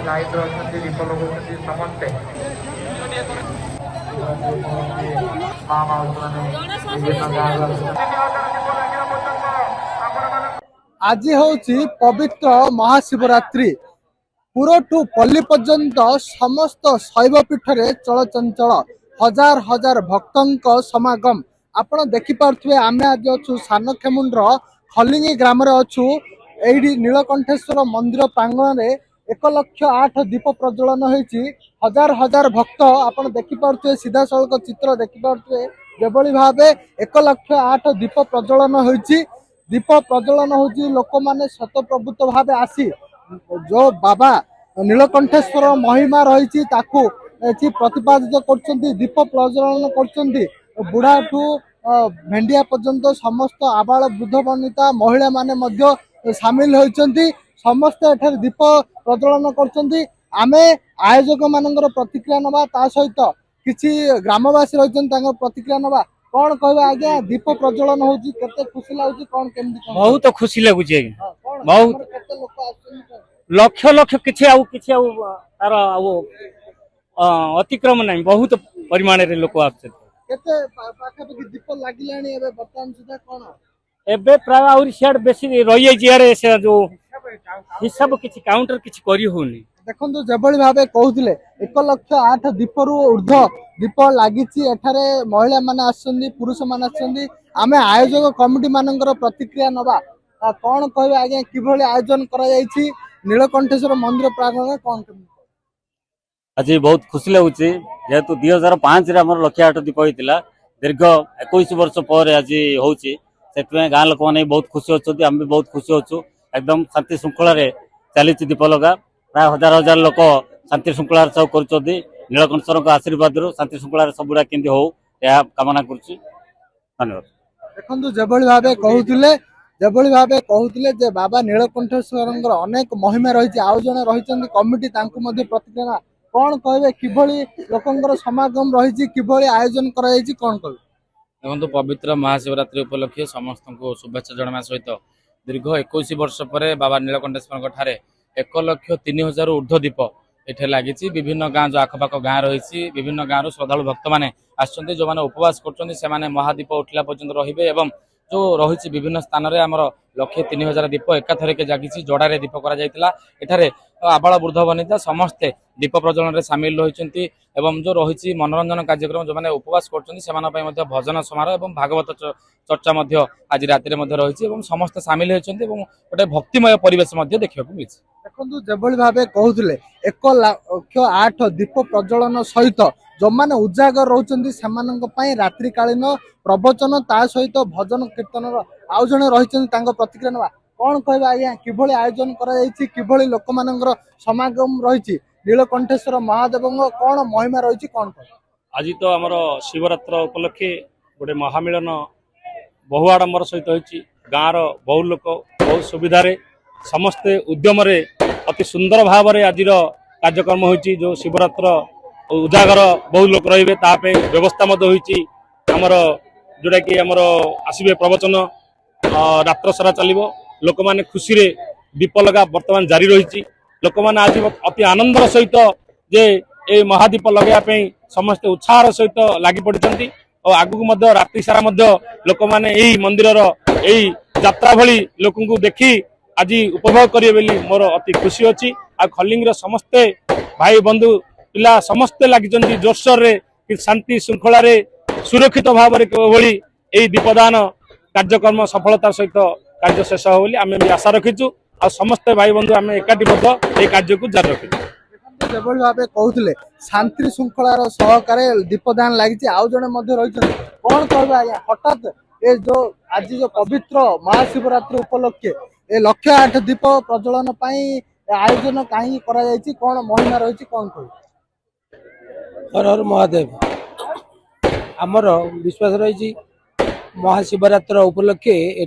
Light अच्छे दीप लगे समस्ते आज हूँ पवित्र महाशिवरात्रि पुरठू पल्ली पर्यंत समस्त शैवपीठ रे चलचंचल हजार हजार भक्तों समागम आपण देखिपे आम आज अच्छु सानखेमुंडर खलिंगी ग्राम अच्छु यही नीलकंठेश्वर मंदिर प्रांगण में 1,08,000 दीप प्रज्वलन होती हजार हजार भक्त आपण देखिपे सीधा सड़क चित्र देखिपे जेभली भाव 1,08,000 दीप प्रज्वलन होती दीप प्रज्वलन होती लोक मैंने शतप्रभुत भाव आसी जो बाबा नीलकंठेश्वर महिमा रही प्रतिपादित कर दीप प्रज्वलन कर बुढ़ा ठू भेंडिया पर्यंत समस्त आबाल वृद्ध वनिता महिला माने सामिल होती समस्त एठार दीप प्रज्वलन कर आमे आयोजक मानकर प्रतिक्रिया नवा ता सहित किसी ग्रामवासी रही प्रतिक्रिया नवा कौन कह आज्ञा दीप प्रज्वलन होती केते खुशी लगुच कौन केमती बहुत खुशी लगुच बहुत लक्ष लक्ष किसी तार अतिक्रम ना बहुत परिमाण रे लोक आछन केते पाखापाखि दीप लागिलाणी एबे वर्तमान सुधा कोन एबे प्राय आउरी सियाड बेसी रही जाई यार से जो हिसाब किछि काउंटर किछि करी होनी देखंतु जेभली भाबे कहउथिले 1,08,000 दीपरु ऊर्ध्व दीप लागिछि एठारे महिला माने आछन्दी पुरुष माने आछन्दी आमे आयोजक कमिटी मानकर प्रतिक्रिया नबा कोन कहबे आगे किभली आयोजन करा जाईछि नीलकंठेश्वर मंदिर प्रांगण कोन आज बहुत खुशी लगुच जेहेतु 2005 1,08,000 दीप होता दीर्घ 21 वर्ष पर आज होती गाँ लोक मैंने बहुत खुशी अच्छे आम भी बहुत खुशी अच्छु एकदम शांति श्रृंखला चली दीप लगा प्राय हजार हजार लोक शांति श्रृंखला सब कर नीलकंठेश्वर आशीर्वाद शांति श्रृंखला सबुड़ा केमती हो यह कामना करुच्ची धन्यवाद। देखो जेभली भाव कहते बाबा नीलकंठेश्वर अनेक महिमा रही आउ जड़े रही कमिटी प्रतिक्रिया कौन कहे किभली लोकंर समागम रही किभली आयोजन कर कौन कह देखो पवित्र महाशिवरात्रि उपलक्षे समस्त को शुभेच्छा जनावा सहित दीर्घ 21 वर्ष पर बाबा नीलकंठेश्वर ठारे 1,03,000 ऊर्ध्व दीप ये लगी विभिन्न गाँ जो आखपाख गाँ रही विभिन्न गाँव श्रद्धा भक्त मैंने आसछन्ति जो मैंने उपवास कर महादीप उठला पर्यंत रहिबे एवं जो रही विभिन्न स्थान में आमर 1,03,000 दीप एकाथरके जागी जोड़े दीप कर आबाल वृद्ध वनिता समस्ते दीप प्रज्वलन में सामिल रही एवं जो रही मनोरंजन कार्यक्रम जो मैंने उपवास कर भजन समारोह और भागवत चर्चा आज राति रही समस्त सामिल होती गोटे भक्तिमय परिवेश देखा मिली देखो जेभली भाव कहते 1,08,000 दीप प्रज्वलन सहित जो मैंने उजागर रोचे रात्रिकालीन प्रवचन ता सहित भजन कीर्तन आउ जड़े रही प्रतिक्रिया ना कौन कह आज्ञा किभली आयोजन कर लोक मान समागम रही नीलकंठेश्वर महादेव कौन महिमा रही कौन कह आज तो आमर शिवरात्र उपलक्षे गोटे महामिलन बहु आडंबर सहित होती गाँव बहु लोक बहुत सुविधा समस्ते उद्यम अति सुंदर भाव आज कार्यक्रम होती जो शिवरात्र उजागर बहुत लोक रे व्यवस्था होमर जोटा कि आमर आसवे प्रवचन रात्र सारा चलो लोक मैंने खुशी रे दीप लगा बर्तमान जारी रही लोक मैंने आज अति आनंदर सहित जे ए महादीप लगे समस्ते उत्साह सहित लगी पड़ती और आगू रात्रि सारा लोक मैंने यही मंदिर यही यात्रा भली लोक देखी आज उपभोग करेंगे मोर अति खुशी अच्छी आ खलिंग समस्ते भाई बंधु पिला समस्ते लगी जोरसोर रे शांति श्रृंखला सुरक्षित भाव में दीपदान कार्यक्रम सफलतार सहित कार्य शेष हो आम भी आशा रखीचु आ समस्ते भाई बंधु आम एकाठी कार्य को जारी रखीचु जेभली भाव कहते शांति श्रृंखलार सहकार दीपदान लगी आउ जड़े रही कौन कह आज्ञा हठात ये जो आज जो पवित्र महाशिवरात्रि उपलक्षे ये 1,08,000 दीप प्रज्वलन आयोजन कहीं कौन महिमा रही कौन कह हर हर महादेव आमर विश्वास रही महाशिवरात्र उपलक्षे ये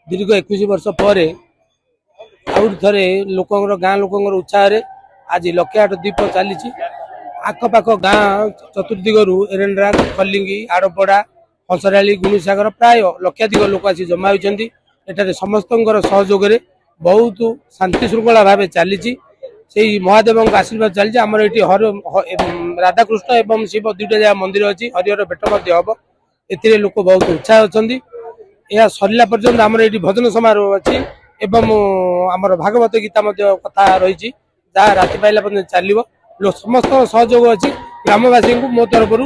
दीर्घ 21 वर्ष पर आउट थे लोकर गाँ लोकर उत्साह आज 1,08,000 दीप चली आखपाख गाँ चतुर्दिगु एरेन्ड्रा खलिंगी आड़पड़ा हंसराली गुणसागर प्राय लक्षाधिक लोक आसी जमा होती समस्त सहयोग बहुत शांति श्रृंखला भाव चली ସେଇ ମହାଦେବଙ୍କ ଆଶୀର୍ବାଦ ଚାଲିଛି। ଆମର ଏଠି ରାଧାକୃଷ୍ଣ ଏବଂ ଶିବ ଦୁଇଟା ଯାକ ମନ୍ଦିର ଅଛି। ହରିହର ଭେଟ ମଧ୍ୟ ହବ। ଏଥିରେ ଲୋକ ବହୁତ ଉତ୍ସାହ ଅଛନ୍ତି। ଏହା ସରିଲା ପର୍ଯ୍ୟନ୍ତ ଆମର ଏଠି ଭଜନ ସମାରୋହ ଅଛି ଏବଂ ଆମର ଭାଗବତ ଗୀତା ମଧ୍ୟ କଥା ରହିଛି, ଯାହା ରାତି ପାଇଲା ପର୍ଯ୍ୟନ୍ତ ଚାଲିବ। ସମସ୍ତଙ୍କ ସହଯୋଗ ଅଛି। ଗ୍ରାମବାସୀଙ୍କୁ ମୋ ତରଫରୁ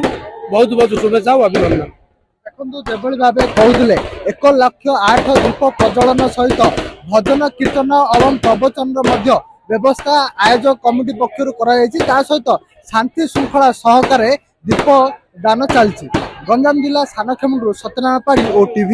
ବହୁତ ବହୁତ ଶୁଭେଚ୍ଛା ଓ ଅଭିନନ୍ଦନ। ଦେଖନ୍ତୁ ଯେଭଳି ଭାବେ କହୁଥିଲେ 1,08,000 ଦୀପ ପ୍ରଜ୍ୱଳନ ସହିତ ଭଜନ କୀର୍ତ୍ତନ ଏବଂ ପ୍ରବଚନର ମଧ୍ୟ ବ୍ୟବସ୍ଥା ଆୟୋଜକ କମିଟି ପକ୍ଷରୁ କରାଯାଇଛି। ତା ସହିତ ଶାନ୍ତି ଶୃଙ୍ଖଳା ସହକାରେ ଦୀପ ଦାନ ଚାଲିଛି। ଗଞ୍ଜାମ ଜିଲ୍ଲା ସାନଖେମୁଣ୍ଡରୁ ସତ୍ୟନାରାୟଣ ପାଢ଼ୀ, OTV।